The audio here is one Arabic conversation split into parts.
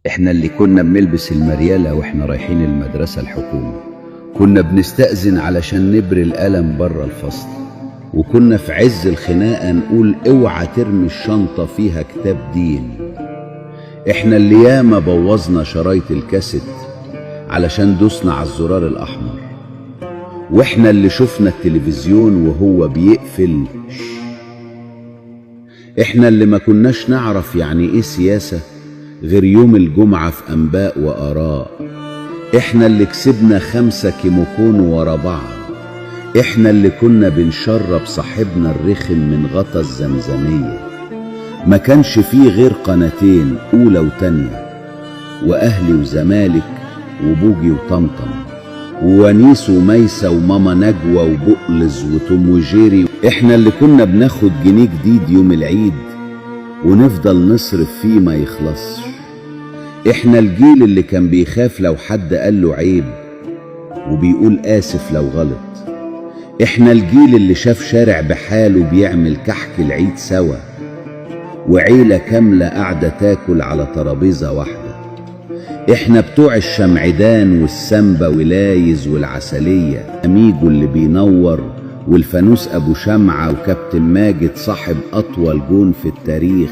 احنا اللي كنا بنلبس المريالة واحنا رايحين المدرسة الحكومة، كنا بنستأذن علشان نبري القلم بره الفصل، وكنا في عز الخناقة نقول اوعى ترمي الشنطة فيها كتاب دين. احنا اللي ياما بوظنا شرايط الكاسيت علشان دوسنا على الزرار الأحمر، واحنا اللي شفنا التلفزيون وهو بيقفل. احنا اللي ما كناش نعرف يعني ايه سياسة غير يوم الجمعة في أنباء وآراء. احنا اللي كسبنا 5 كيموكون ورا بعض. احنا اللي كنا بنشرب صاحبنا الرخم من غطا الزمزمية. ما كانش فيه غير قناتين، أولى وتانية، وأهلي وزمالك وبوجي وطمطم وونيس وميسة وماما نجوى وبقلز وتوم وجيري. احنا اللي كنا بناخد جنيه جديد يوم العيد ونفضل نصرف فيه ما يخلصش. احنا الجيل اللي كان بيخاف لو حد قال له عيب وبيقول آسف لو غلط. احنا الجيل اللي شاف شارع بحاله بيعمل كحك العيد سوا، وعيلة كاملة قاعدة تاكل على ترابيزة واحدة. احنا بتوع الشمعدان والسمبة ولايز والعسلية، أميجو اللي بينور والفانوس أبو شمعة وكابتن ماجد صاحب أطول جون في التاريخ.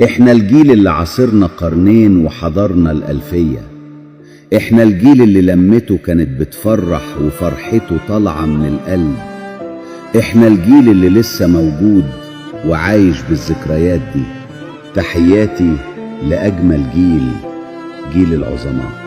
احنا الجيل اللي عاصرنا قرنين وحضرنا الألفية. احنا الجيل اللي لمته كانت بتفرح وفرحته طالعة من القلب. احنا الجيل اللي لسه موجود وعايش بالذكريات دي. تحياتي لأجمل جيل، جيل العظماء.